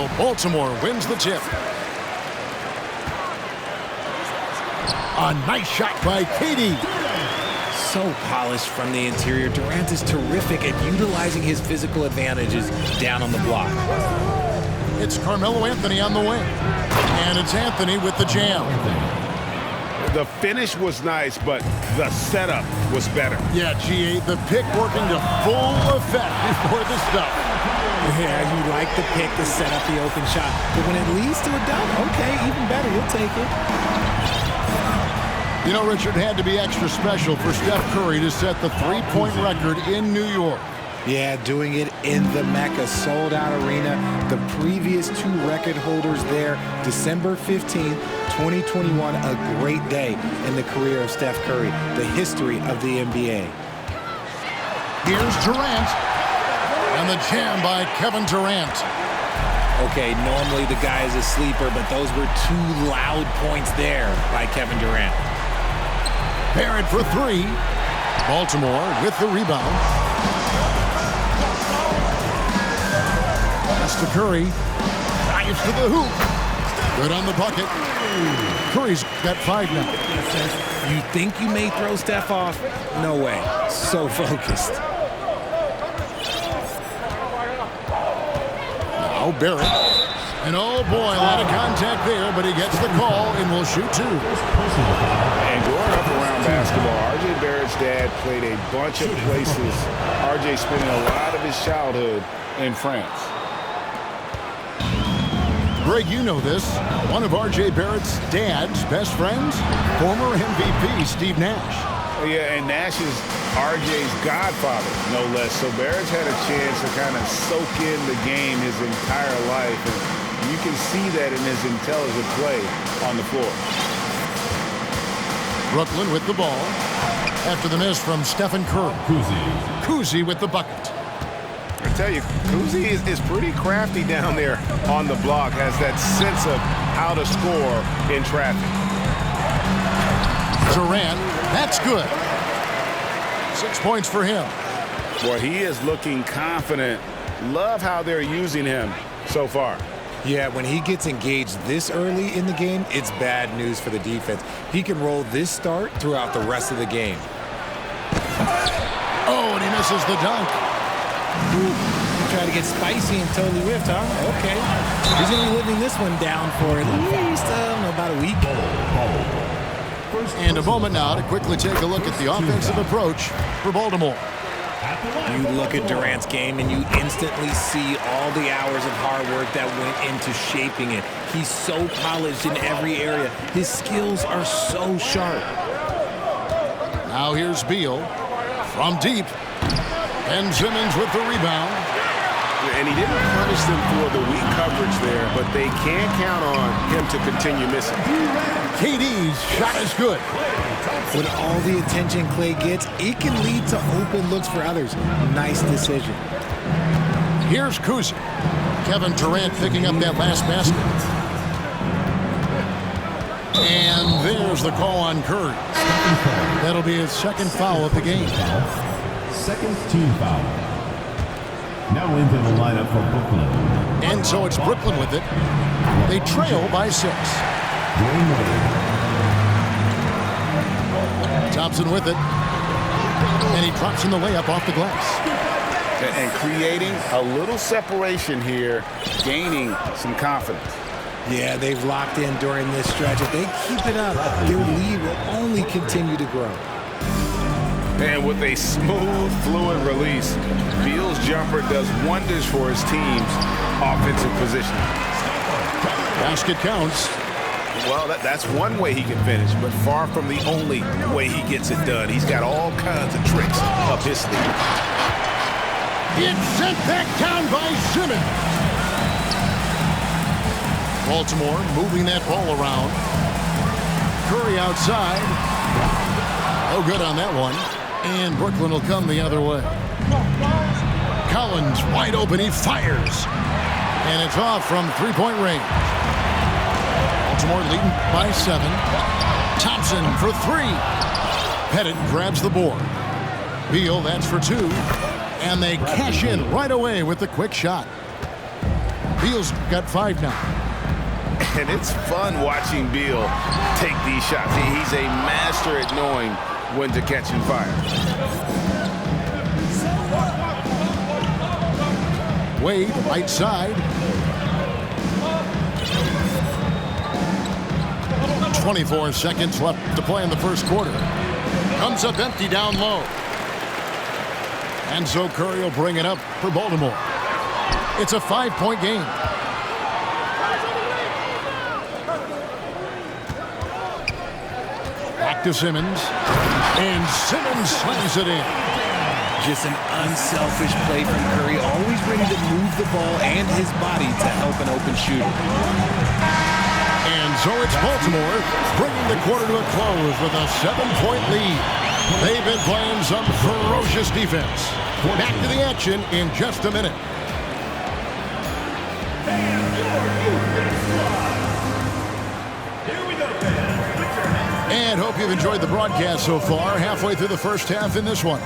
So Baltimore wins the tip. A nice shot by KD. So polished from the interior. Durant is terrific at utilizing his physical advantages down on the block. It's Carmelo Anthony on the wing. And it's Anthony with the jam. The finish was nice, but the setup was better. Yeah, GA, the pick working to full effect before the stuff. Yeah, you like the pick to set up the open shot. But when it leads to a dunk, okay, even better, you'll take it. You know, Richard, had to be extra special for Steph Curry to set the three-point record in New York. Yeah, doing it in the Mecca sold-out arena. The previous two record holders there, December 15th, 2021, a great day in the career of Steph Curry, the history of the NBA. Here's Durant, and the jam by Kevin Durant. Okay, normally the guy is a sleeper, but those were two loud points there by Kevin Durant. Barrett for three. Baltimore with the rebound. Pass to Curry. Dives to the hoop. Good on the bucket. Curry's got 5 now. You think you may throw Steph off? No way. So focused. Now Barrett. And oh boy, a lot of contact there, but he gets the call and will shoot 2. And growing up around basketball, R.J. Barrett's dad played a bunch of places. R.J. spending a lot of his childhood in France. Greg, you know this. One of R.J. Barrett's dad's best friends, former MVP Steve Nash. Oh, yeah, and Nash is R.J.'s godfather, no less. So Barrett's had a chance to kind of soak in the game his entire life. And you can see that in his intelligent play on the floor. Brooklyn with the ball. After the miss from Stephen Curry. Kuzi with the bucket. I tell you, Kuzi is pretty crafty down there on the block. Has that sense of how to score in traffic. Durant, that's good. 6 points for him. Boy, he is looking confident. Love how they're using him so far. Yeah, when he gets engaged this early in the game, it's bad news for the defense. He can roll this start throughout the rest of the game. Oh, and he misses the dunk. He tried to get spicy and totally whiffed, huh? Okay. He's going to be living this one down for at least, about a week. And a moment now to quickly take a look at the offensive approach for Baltimore. You look at Durant's game and you instantly see all the hours of hard work that went into shaping it. He's so polished in every area. His skills are so sharp. Now here's Beal from deep. Ben Simmons with the rebound. And he didn't punish them for the weak coverage there, but they can't count on him to continue missing. KD's shot is good. With all the attention Clay gets, it can lead to open looks for others. Nice decision. Here's Kuzi. Kevin Durant picking up that last basket. And there's the call on Curry. That'll be his second foul of the game. Second team foul. Now into the lineup for Brooklyn. And so it's Brooklyn with it. They trail by 6. Thompson with it. And he drops in the layup off the glass. And creating a little separation here, gaining some confidence. Yeah, they've locked in during this stretch. If they keep it up, their lead will only continue to grow. And with a smooth, fluid release, Beal's jumper does wonders for his team's offensive position. Basket counts. Well, that's one way he can finish, but far from the only way he gets it done. He's got all kinds of tricks up his sleeve. It's sent back down by Simmons. Baltimore moving that ball around. Curry outside. No good on that one. And Brooklyn will come the other way. Collins wide open. He fires. And it's off from three-point range. Baltimore leading by 7. Thompson for 3. Pettit grabs the board. Beal, that's for 2. And they cash in right away with the quick shot. Beal's got 5 now. And it's fun watching Beal take these shots. He's a master at knowing when to catch and fire. Wade, right side. 24 seconds left to play in the first quarter. Comes up empty down low. And so Curry will bring it up for Baltimore. It's a 5-point game. Back to Simmons. And Simmons slams it in. Just an unselfish play from Curry, always ready to move the ball and his body to help an open shooter. And so it's Baltimore bringing the quarter to a close with a 7-point lead. They've been playing some ferocious defense. Back to the action in just a minute. And hope you've enjoyed the broadcast so far. Halfway through the first half in this one.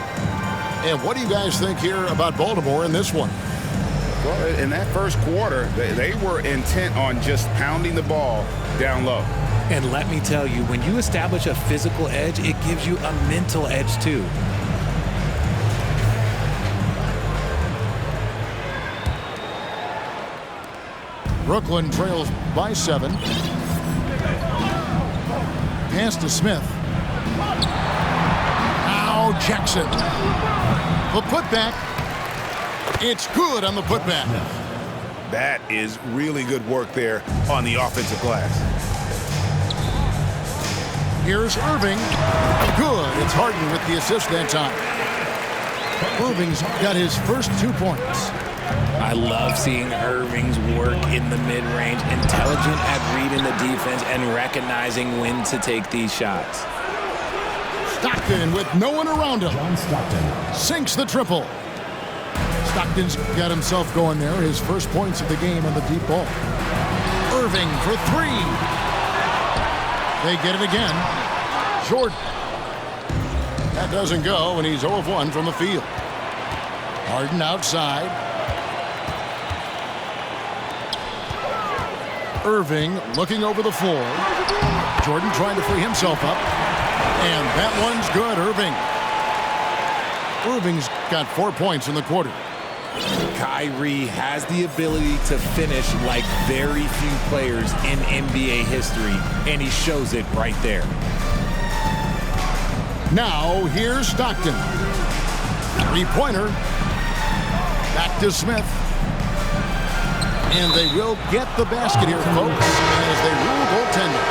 And what do you guys think here about Baltimore in this one? Well, in that first quarter, they were intent on just pounding the ball down low. And let me tell you, when you establish a physical edge, it gives you a mental edge too. Brooklyn trails by 7. Pass to Smith. Now Jackson. The putback. It's good on the putback. That is really good work there on the offensive glass. Here's Irving. Good. It's Harden with the assist that time. Irving's got his first 2 points. I love seeing Irving's work in the mid-range, intelligent at reading the defense and recognizing when to take these shots. Stockton with no one around him. John Stockton. Sinks the triple. Stockton's got himself going there. His first points of the game on the deep ball. Irving for 3. They get it again. Jordan. That doesn't go, and he's 0 of 1 from the field. Harden outside. Irving looking over the floor. Jordan trying to free himself up. And that one's good, Irving. Irving's got 4 points in the quarter. Kyrie has the ability to finish like very few players in NBA history, and he shows it right there. Now, here's Stockton. 3-pointer. Back to Smith. And they will get the basket here, folks, as they rule goaltending.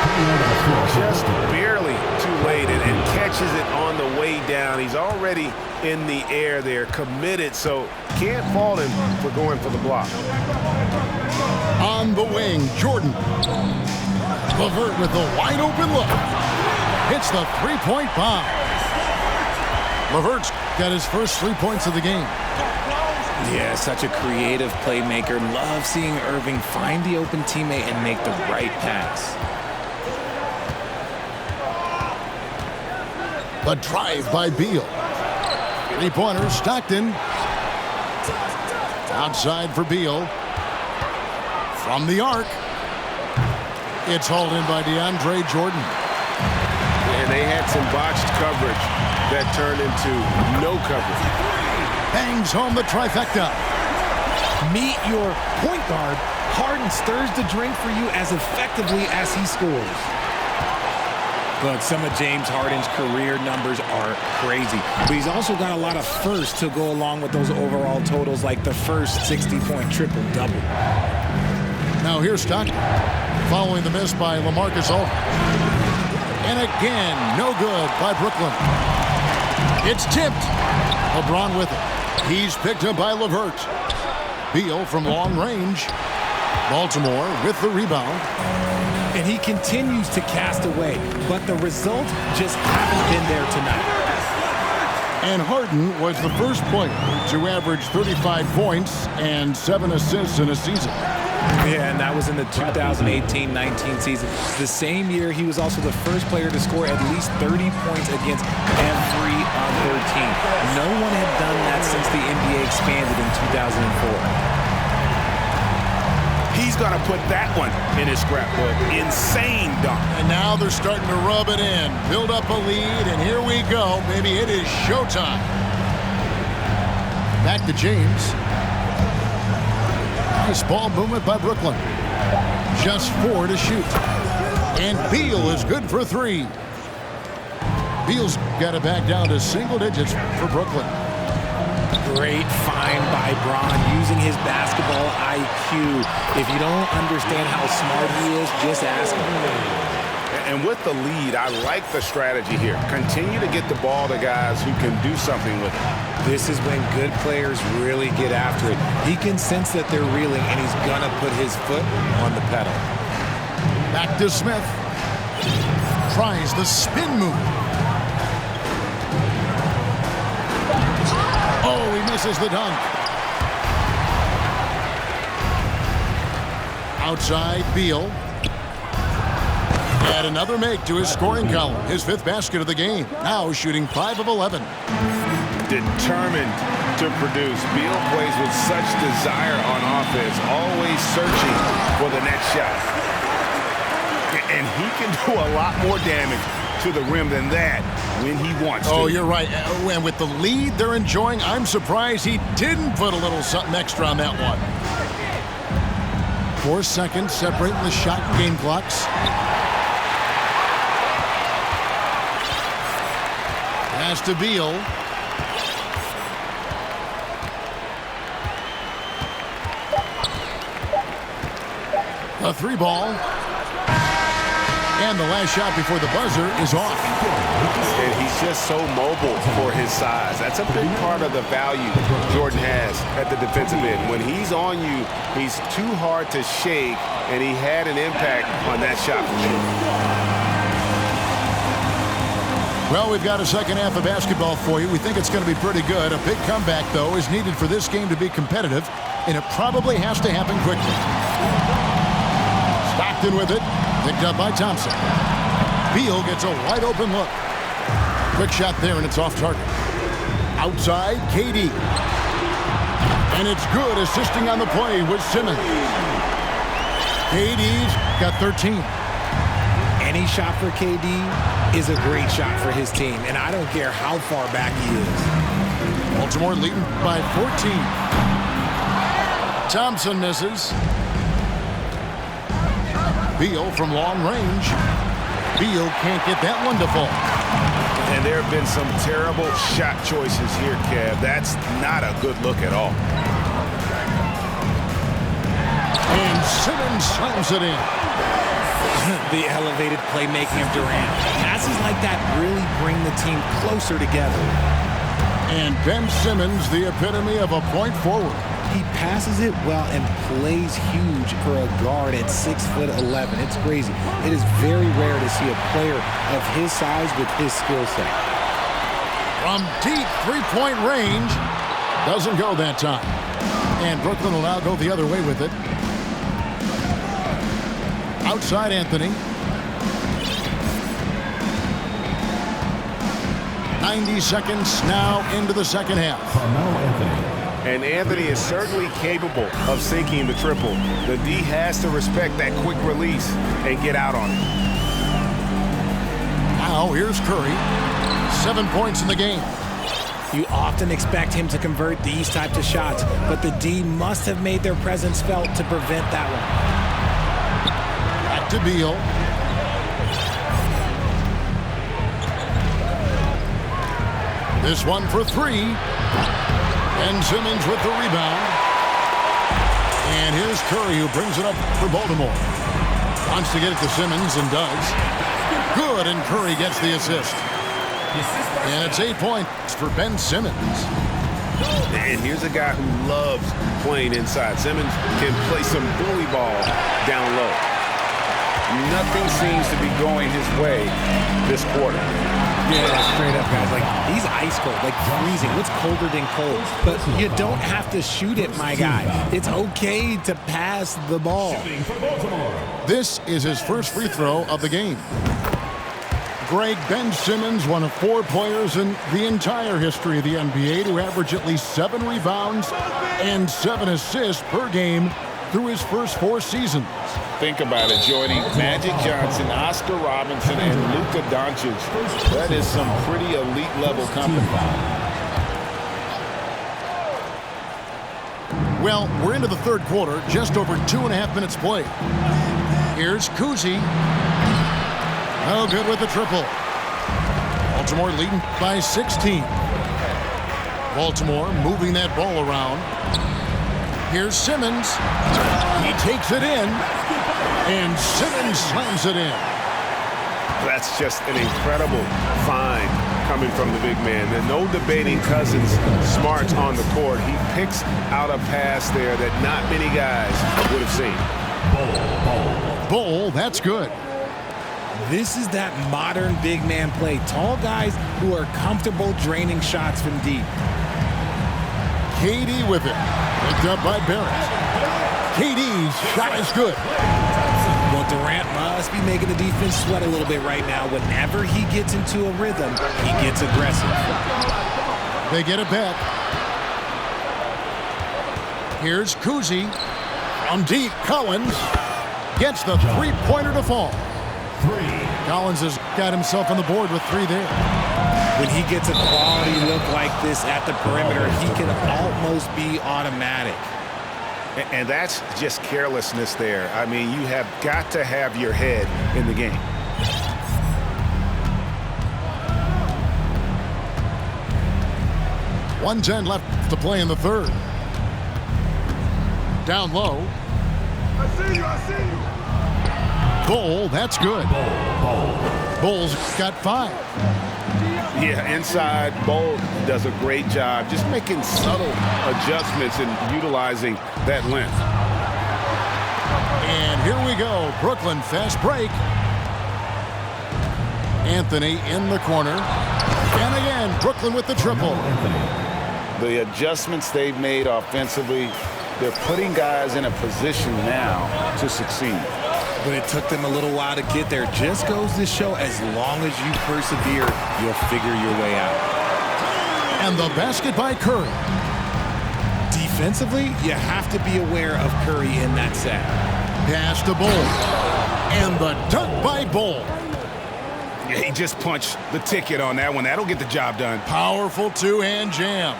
Just barely too late and catches it on the way down. He's already in the air there, committed, so can't fault him for going for the block. On the wing, Jordan. LeVert with the wide open look. Hits the 3-point bomb. LeVert's got his first 3 points of the game. Yeah, such a creative playmaker. Love seeing Irving find the open teammate and make the right pass. The drive by Beal. 3-pointer, Stockton. Outside for Beal. From the arc. It's hauled in by DeAndre Jordan. And they had some botched coverage that turned into no coverage. Bangs home the trifecta. Meet your point guard. Harden stirs the drink for you as effectively as he scores. Look, some of James Harden's career numbers are crazy, but he's also got a lot of firsts to go along with those overall totals, like the first 60-point triple-double. Now here's Stockton, following the miss by LaMarcus Aldridge. And again, no good by Brooklyn. It's tipped. LeBron with it. He's picked up by LeVert. Beal from long range. Baltimore with the rebound. And he continues to cast away, but the results just haven't been there tonight. And Harden was the first player to average 35 points and 7 assists in a season. Yeah, and that was in the 2018-19 season. The same year, he was also the first player to score at least 30 points against every other team. No one had done that since the NBA expanded in 2004. He's going to put that one in his scrapbook. Insane dunk. And now they're starting to rub it in. Build up a lead, and here we go. Maybe it is showtime. Back to James. Nice ball movement by Brooklyn. Just 4 to shoot. And Beal is good for 3. Beal's got it back down to single digits for Brooklyn. Great find by Braun using his basketball IQ. If you don't understand how smart he is, just ask him. And with the lead, I like the strategy here. Continue to get the ball to guys who can do something with it. This is when good players really get after it. He can sense that they're reeling, and he's going to put his foot on the pedal. Back to Smith. Tries the spin move. Oh, he misses the dunk. Outside, Beal. Add another make to his scoring column. His 5th basket of the game. Now shooting 5 of 11. Determined to produce. Beal plays with such desire on offense, always searching for the next shot. And he can do a lot more damage to the rim than that when he wants to. Oh, you're right. And with the lead they're enjoying, I'm surprised he didn't put a little something extra on that one. 4 seconds separating the shot and game clocks. Pass to Beal. A 3 ball. And the last shot before the buzzer is off. And he's just so mobile for his size. That's a big part of the value Jordan has at the defensive end. When he's on you, he's too hard to shake, and he had an impact on that shot for sure. Well, we've got a second half of basketball for you. We think it's going to be pretty good. A big comeback, though, is needed for this game to be competitive, and it probably has to happen quickly. Stockton with it. Picked up by Thompson. Beal gets a wide open look. Quick shot there, and it's off target. Outside, KD. And it's good, assisting on the play with Simmons. KD's got 13. Any shot for KD is a great shot for his team, and I don't care how far back he is. Baltimore leading by 14. Thompson misses. Beal from long range. Beal can't get that one to fall. And there have been some terrible shot choices here, Kev. That's not a good look at all. And Simmons slams it in. The elevated playmaking of Durant. Passes like that really bring the team closer together. And Ben Simmons, the epitome of a point forward. He passes it well and plays huge for a guard at 6'11". It's crazy. It is very rare to see a player of his size with his skill set. From deep three-point range. Doesn't go that time. And Brooklyn will now go the other way with it. Outside Anthony. 90 seconds now into the second half. And Anthony is certainly capable of sinking the triple. The D has to respect that quick release and get out on it. Now here's Curry. 7 points in the game. You often expect him to convert these types of shots, but the D must have made their presence felt to prevent that one. Back to Beal. This one for 3. And Simmons with the rebound. And here's Curry, who brings it up for Baltimore. Wants to get it to Simmons and does. Good, and Curry gets the assist. And it's 8 points for Ben Simmons. And here's a guy who loves playing inside. Simmons can play some bully ball down low. Nothing seems to be going his way this quarter. Yeah, straight up, guys. Like, he's ice cold, like freezing. What's colder than cold? But you don't have to shoot it, my guy. It's okay to pass the ball. This is his first free throw of the game. Greg, Ben Simmons, one of 4 players in the entire history of the NBA to average at least 7 rebounds and 7 assists per game through his first 4 seasons. Think about it, joining Magic Johnson, Oscar Robinson, and Luka Doncic. That is some pretty elite level company. Well, we're into the third quarter, just over 2.5 minutes played. Here's Kuzi. No good with the triple. Baltimore leading by 16. Baltimore moving that ball around. Here's Simmons. He takes it in, and Simmons slams it in. That's just an incredible find coming from the big man. There's no debating Cousins' smarts on the court. He picks out a pass there that not many guys would have seen. Bull, that's good. This is that modern big man play. Tall guys who are comfortable draining shots from deep. KD with it. Picked up by Barrett. KD's shot is good. Well, Durant must be making the defense sweat a little bit right now. Whenever he gets into a rhythm, he gets aggressive. They get it back. Here's Kuzi. From deep, Collins gets the three-pointer to fall. Collins has got himself on the board with 3 there. When he gets a quality look like this at the perimeter, he can almost be automatic. And that's just carelessness there. I mean, you have got to have your head in the game. .110 left to play in the third. Down low. I see you. Bull, that's good. Bull's got 5. Yeah, inside, Bull does a great job just making subtle adjustments and utilizing that length. And here we go. Brooklyn fast break. Anthony in the corner. And again, Brooklyn with the triple. The adjustments they've made offensively, they're putting guys in a position now to succeed. But it took them a little while to get there. Just goes to show, as long as you persevere, you'll figure your way out. And the basket by Curry. Defensively, you have to be aware of Curry in that set. Pass to Bull. And the dunk by Bull. Yeah, he just punched the ticket on that one. That'll get the job done. Powerful two-hand jam.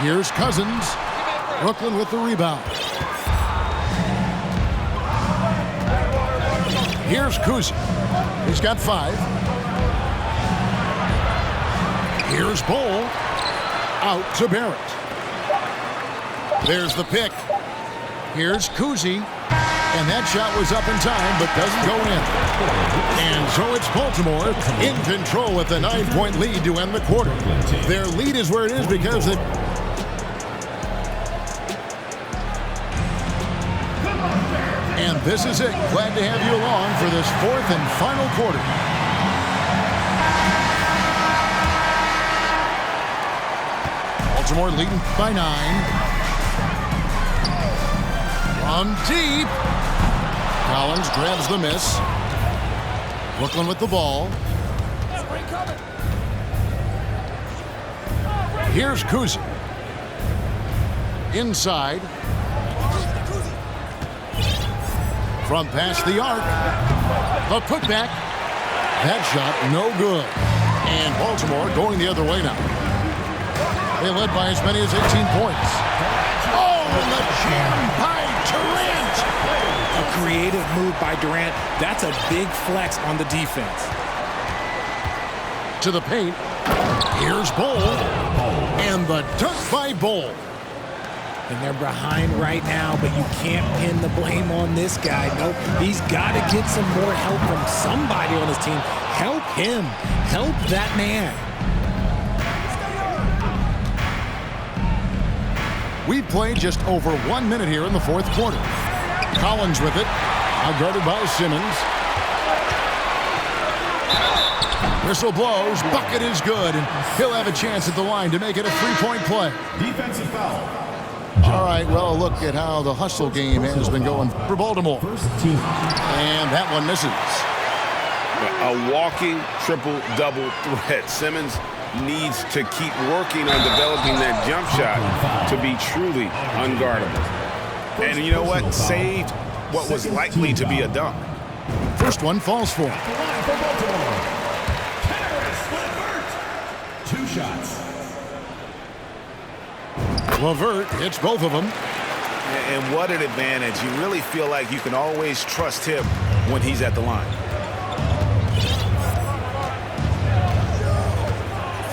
Here's Cousins. Brooklyn with the rebound. Here's Kuzi. He's got 5. Here's Bull. Out to Barrett. There's the pick. Here's Kuzi. And that shot was up in time, but doesn't go in. And so it's Baltimore in control with a 9-point lead to end the quarter. Their lead is where it is because they... And this is it. Glad to have you along for this 4th and final quarter. Baltimore leading by 9. From deep. Collins grabs the miss. Brooklyn with the ball. Here's Kuzi. Inside. From past the arc. The putback. That shot no good. And Baltimore going the other way now. They led by as many as 18 points. Oh, the jam by Durant. A creative move by Durant. That's a big flex on the defense. To the paint. Here's Bull. And the dunk by Bull. And they're behind right now, but you can't pin the blame on this guy. Nope, he's got to get some more help from somebody on his team. Help him. Help that man. We've played just over 1 minute here in the 4th quarter. Collins with it. Now guarded by Simmons. Whistle blows. Bucket is good. And he'll have a chance at the line to make it a 3-point play. Defensive foul. All right, well, look at how the hustle game has been going for Baltimore. And that one misses. A walking triple-double threat. Simmons needs to keep working on developing that jump shot to be truly unguardable. And you know what? Saved what was likely to be a dunk. First one falls for him. 2 shots. LeVert hits both of them. And what an advantage. You really feel like you can always trust him when he's at the line.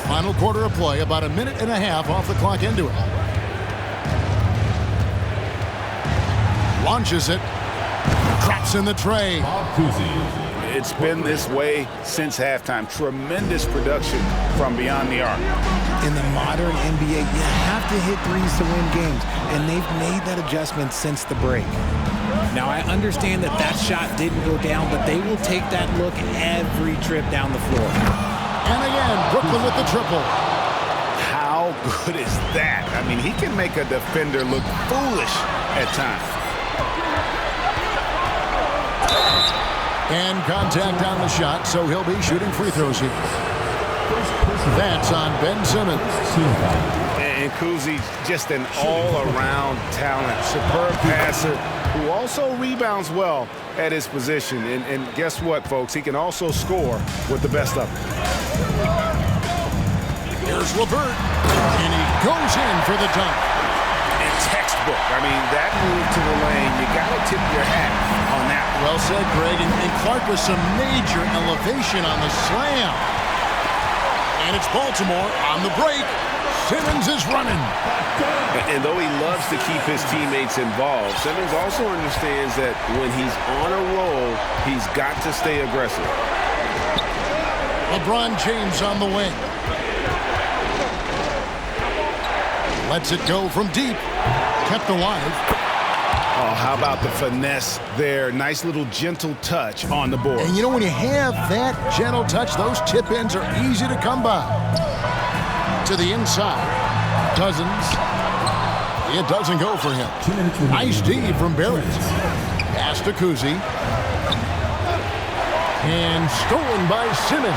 Final quarter of play, about a minute and a half off the clock into it. Launches it. Drops in the tray. It's been this way since halftime. Tremendous production from beyond the arc. In the modern NBA, you have to hit threes to win games, and they've made that adjustment since the break. Now, I understand that that shot didn't go down, but they will take that look every trip down the floor. And again, Brooklyn with the triple. How good is that? I mean, he can make a defender look foolish at times. And contact on the shot, so he'll be shooting free throws here. That's on Ben Simmons. And Kuzi's just an all-around talent, superb passer who also rebounds well at his position. And guess what, folks? He can also score with the best of them. Here's LeVert, and he goes in for the dunk. And textbook. I mean, that move to the lane, you got to tip your hat on that. Well said, Greg. And Clark with some major elevation on the slam. And it's Baltimore on the break. Simmons is running. And though he loves to keep his teammates involved, Simmons also understands that when he's on a roll, he's got to stay aggressive. LeBron James on the wing. Lets it go from deep. Kept alive. Oh, how about the finesse there? Nice little gentle touch on the board. And you know, when you have that gentle touch, those tip-ins are easy to come by. To the inside. Dozens. It doesn't go for him. Nice D from Barrett. Pass to Kuzi. And stolen by Simmons.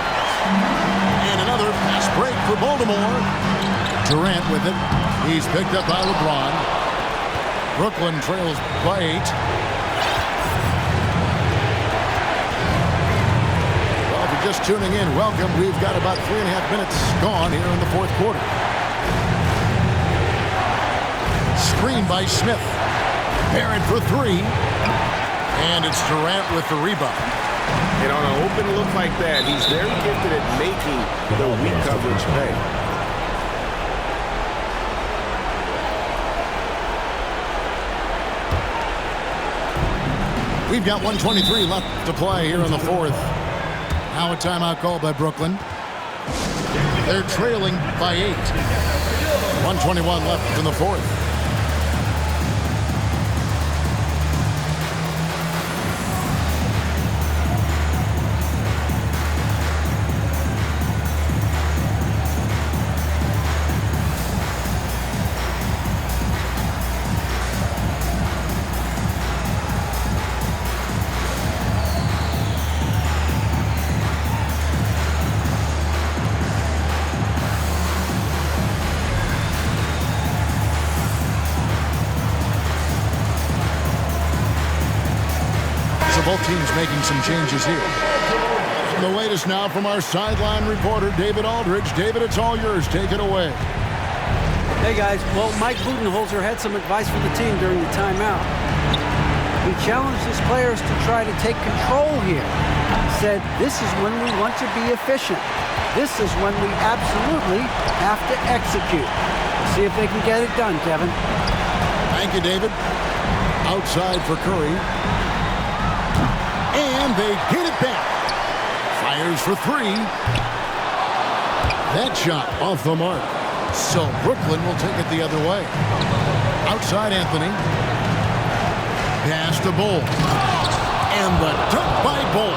And another fast break for Baltimore. Durant with it. He's picked up by LeBron. Brooklyn trails by 8. Well, if you're just tuning in, welcome. We've got about 3.5 minutes gone here in the fourth quarter. Screen by Smith. Barrett for 3. And it's Durant with the rebound. And on an open look like that, he's very gifted at making the weak coverage pay. We've got 1:23 left to play here in the fourth. Now a timeout called by Brooklyn. They're trailing by 8. 1:21 left in the fourth. Both teams making some changes here. The latest now from our sideline reporter, David Aldridge. David, it's all yours. Take it away. Hey, guys. Well, Mike Budenholzer had some advice for the team during the timeout. He challenged his players to try to take control here. He said, this is when we want to be efficient. This is when we absolutely have to execute. See if they can get it done, Kevin. Thank you, David. Outside for Curry. And they get it back. Fires for 3. That shot off the mark. So Brooklyn will take it the other way. Outside Anthony. Pass to Bull. And the dunk by Bull.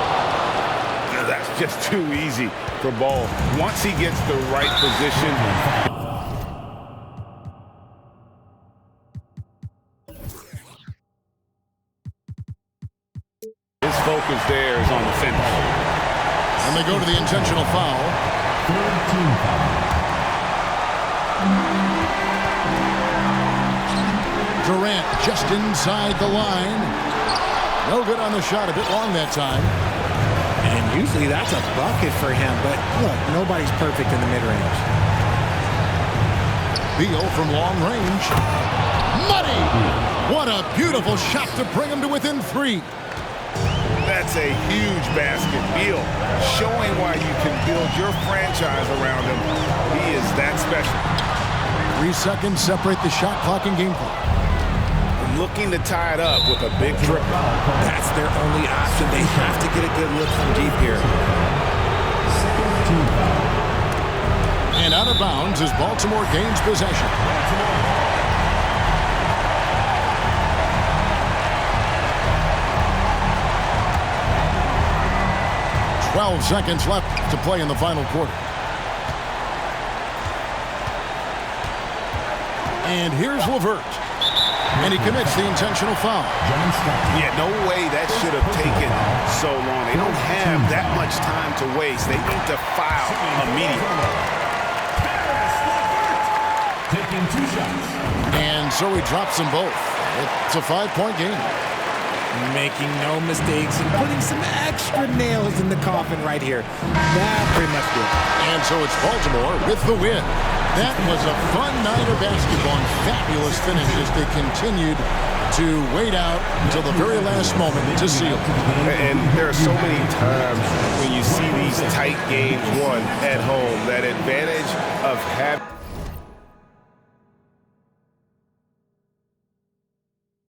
That's just too easy for Ball. Once he gets the right position. Focus there is on the finish. And they go to the intentional foul. Team foul. Durant just inside the line. No good on the shot. A bit long that time. And usually that's a bucket for him, but look, nobody's perfect in the mid-range. Beal from long range. Money! What a beautiful shot to bring him to within 3. That's a huge basket. Beal showing why you can build your franchise around him. He is that special. 3 seconds separate the shot clock and game clock. Looking to tie it up with a big triple. That's their only option. They have to get a good look from deep here. And out of bounds as Baltimore gains possession. 12 seconds left to play in the final quarter. And here's LeVert. And he commits the intentional foul. Yeah, no way that should have taken so long. They don't have that much time to waste. They need to foul immediately. Taking 2 shots. And so he drops them both. It's a 5-point game. Making no mistakes and putting some extra nails in the coffin right here. That pretty much did. And so it's Baltimore with the win. That was a fun night of basketball and fabulous finish as they continued to wait out until the very last moment to seal. And there are so many times when you see these tight games won at home, that advantage of having